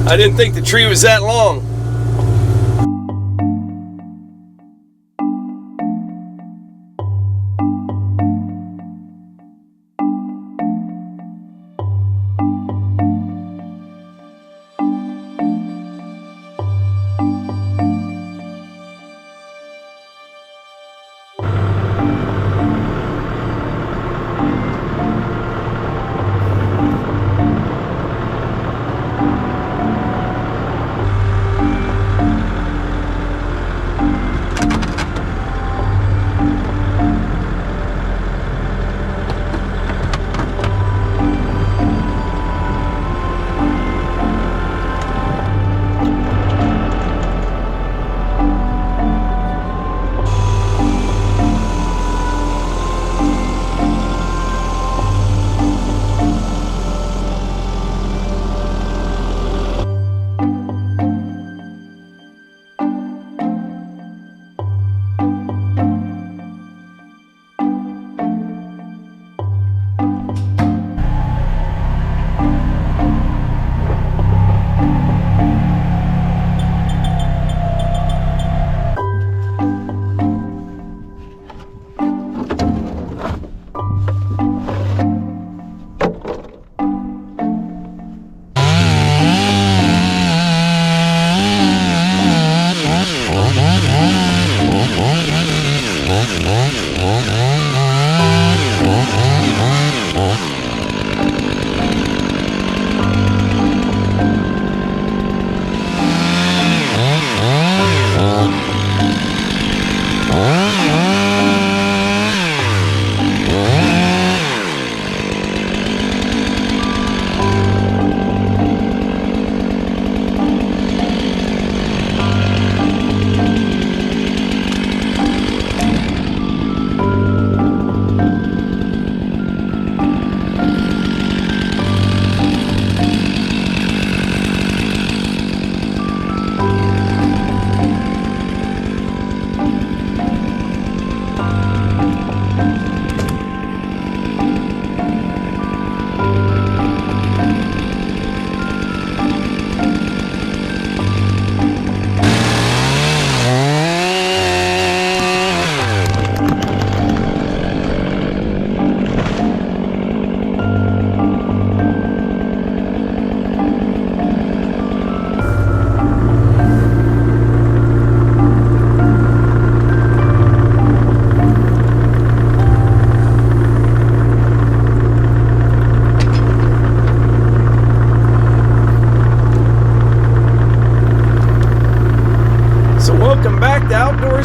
I didn't think the tree was that long.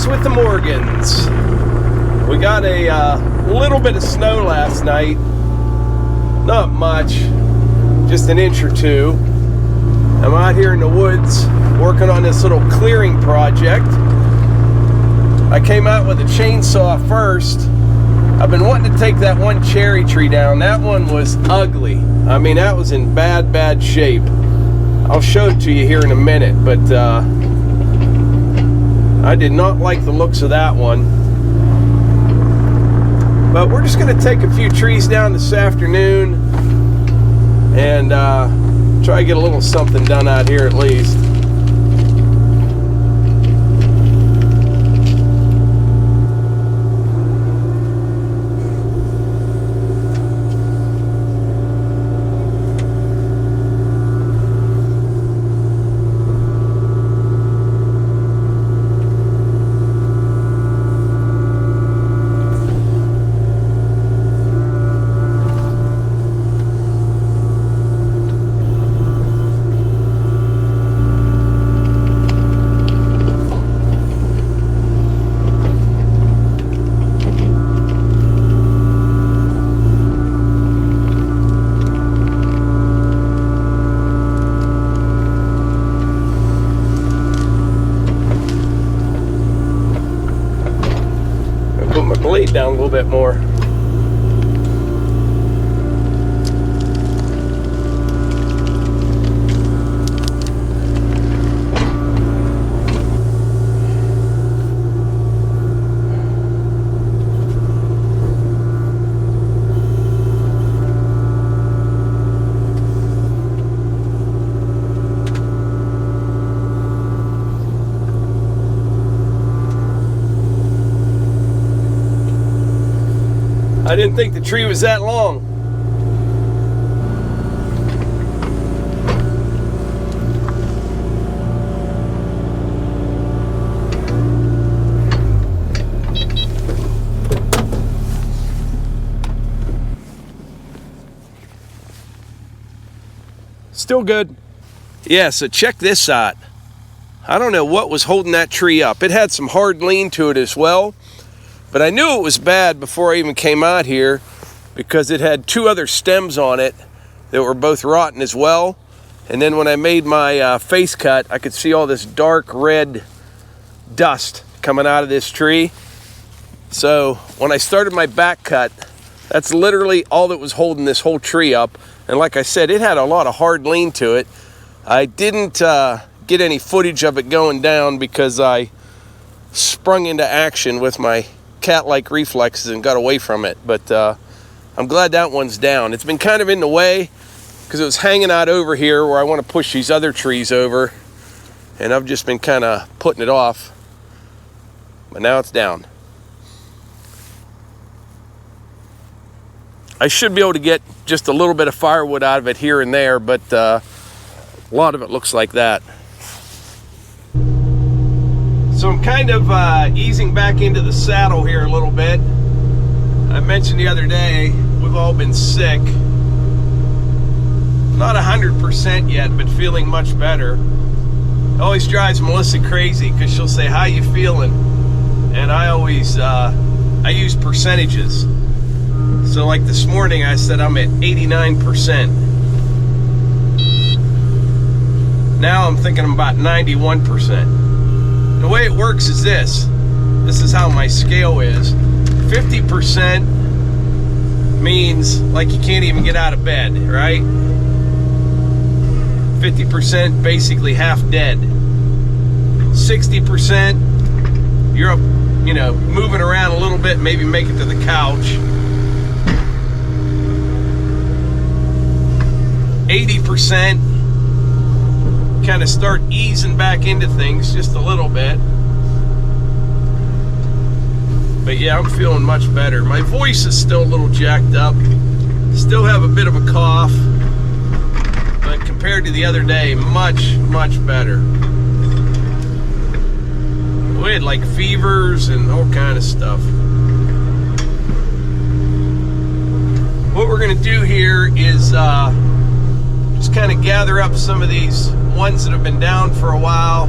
With the Morgans. We got a little bit of snow last night. Not much, just an inch or two. I'm out here in the woods working on this little clearing project. I came out with a chainsaw first. I've been wanting to take that one cherry tree down. That one was ugly. I mean, that was in bad shape. I'll show it to you here in a minute, but I did not like the looks of that one. But we're just going to take a few trees down this afternoon and try to get a little something done out here at least. Blade down a little bit more. I didn't think the tree was that long. Still good. Yeah, so check this out. I don't know what was holding that tree up. It had some hard lean to it as well, but I knew it was bad before I even came out here because it had two other stems on it that were both rotten as well. And then when I made my face cut, I could see all this dark red dust coming out of this tree. So when I started my back cut, that's literally all that was holding this whole tree up. And like I said, it had a lot of hard lean to it. I didn't get any footage of it going down because I sprung into action with my cat-like reflexes and got away from it. But I'm glad that one's down. It's been kind of in the way because it was hanging out over here where I want to push these other trees over. And I've just been kind of putting it off. But now it's down. I should be able to get just a little bit of firewood out of it here and there, but a lot of it looks like that. So I'm kind of easing back into the saddle here a little bit. I mentioned the other day, we've all been sick. Not 100% yet, but feeling much better. It always drives Melissa crazy because she'll say, "How you feeling?" And I always, I use percentages. So like this morning I said I'm at 89%. Now I'm thinking I'm about 91%. The way it works is this. This is how my scale is. 50% means like you can't even get out of bed, right? 50% basically half dead. 60% you're up, you know, moving around a little bit, maybe make it to the couch. 80% kind of start easing back into things just a little bit. But yeah, I'm feeling much better. My voice is still a little jacked up. Still have a bit of a cough. But compared to the other day, much, much better. We had like fevers and all kind of stuff. What we're gonna do here is just kind of gather up some of these ones that have been down for a while.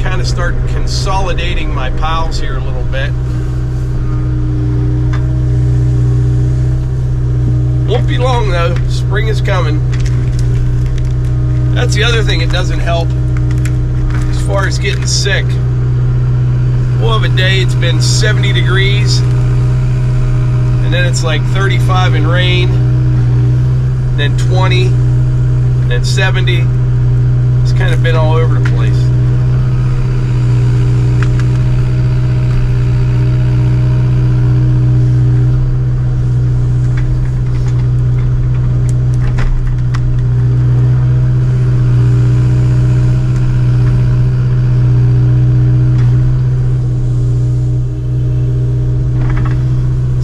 Kind of start consolidating my piles here a little bit. Won't be long though, spring is coming. That's the other thing it doesn't help as far as getting sick. We'll have a day it's been 70 degrees and then it's like 35 and rain, then 20, then 70. It's kind of been all over the place.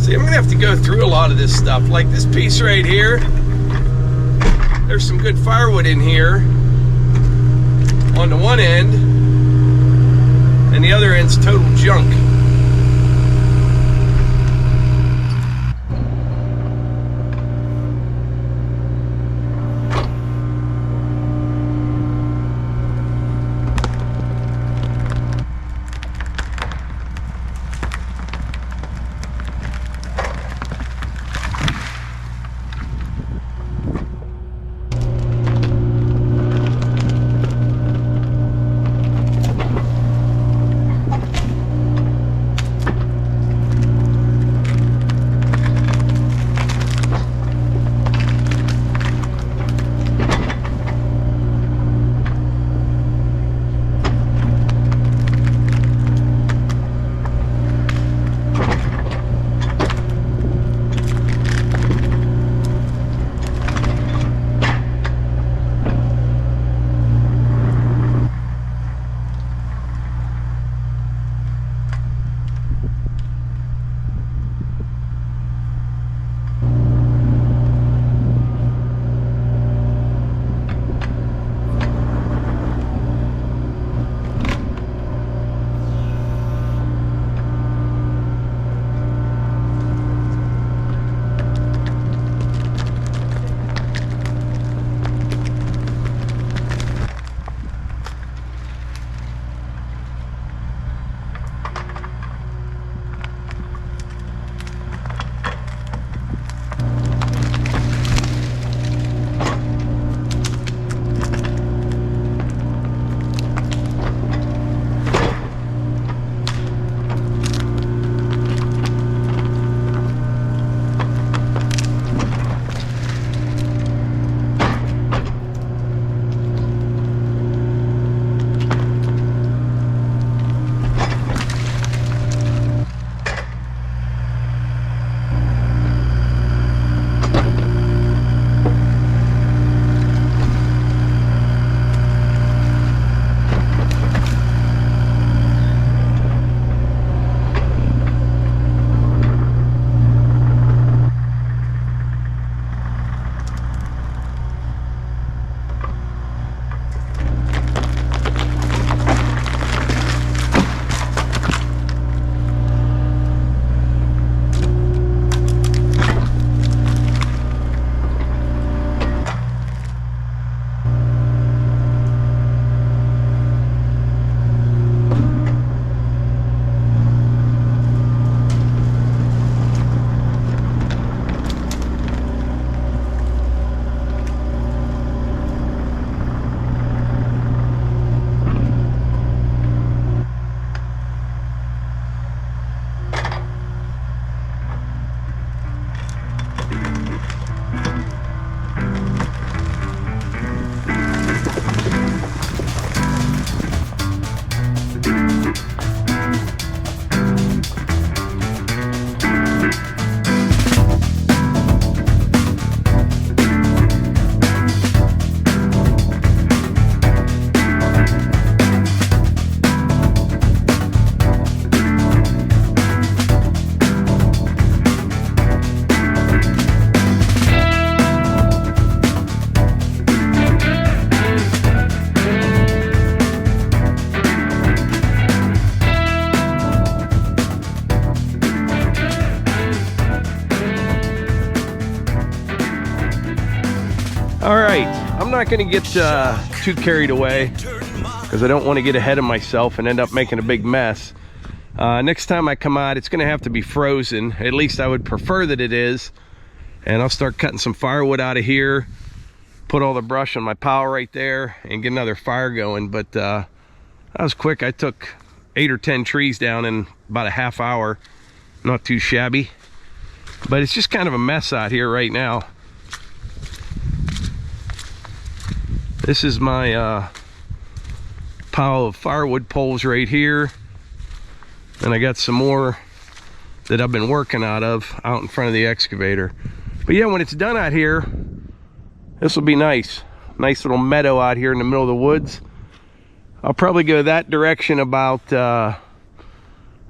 See, I'm gonna have to go through a lot of this stuff. Like this piece right here, there's some good firewood in here on the one end, and the other end's total junk. not going to get too carried away because I don't want to get ahead of myself and end up making a big mess. Next time I come out, it's going to have to be frozen. At least I would prefer that it is. And I'll start cutting some firewood out of here, put all the brush on my pile right there, and get another fire going. But that was quick. I took 8 or 10 trees down in about a half hour. Not too shabby. But it's just kind of a mess out here right now. This is my pile of firewood poles right here. And I got some more that I've been working out in front of the excavator. But yeah, when it's done out here, this will be nice. Nice little meadow out here in the middle of the woods. I'll probably go that direction about, I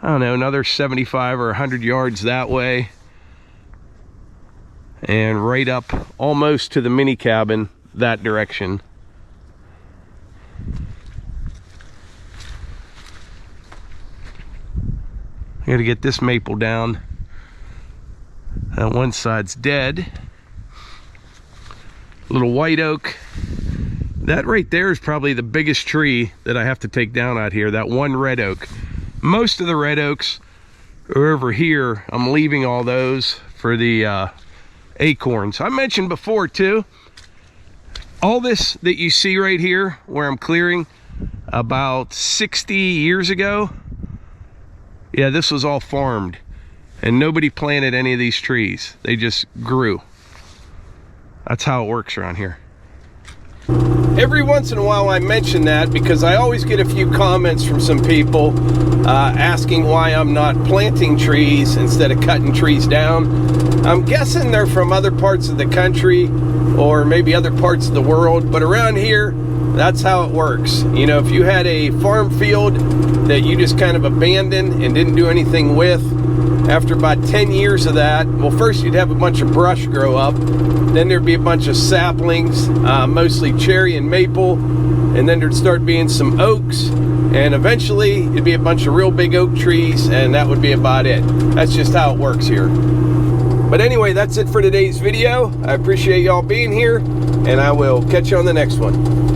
don't know, another 75 or 100 yards that way. And right up almost to the mini cabin that direction. I gotta get this maple down. That one side's dead. Little white oak. That right there is probably the biggest tree that I have to take down out here, that one red oak. Most of the red oaks are over here. I'm leaving all those for the acorns. I mentioned before too, all this that you see right here where I'm clearing, about 60 years ago, yeah, this was all farmed and nobody planted any of these trees. They just grew. That's how it works around here. Every once in a while I mention that because I always get a few comments from some people asking why I'm not planting trees instead of cutting trees down. I'm guessing they're from other parts of the country or maybe other parts of the world, but around here, that's how it works. You know, if you had a farm field that you just kind of abandoned and didn't do anything with, after about 10 years of that, well, first you'd have a bunch of brush grow up, then there'd be a bunch of saplings, mostly cherry and maple, and then there'd start being some oaks, and eventually it'd be a bunch of real big oak trees, and that would be about it. That's just how it works here. But anyway, that's it for today's video. I appreciate y'all being here, and I will catch you on the next one.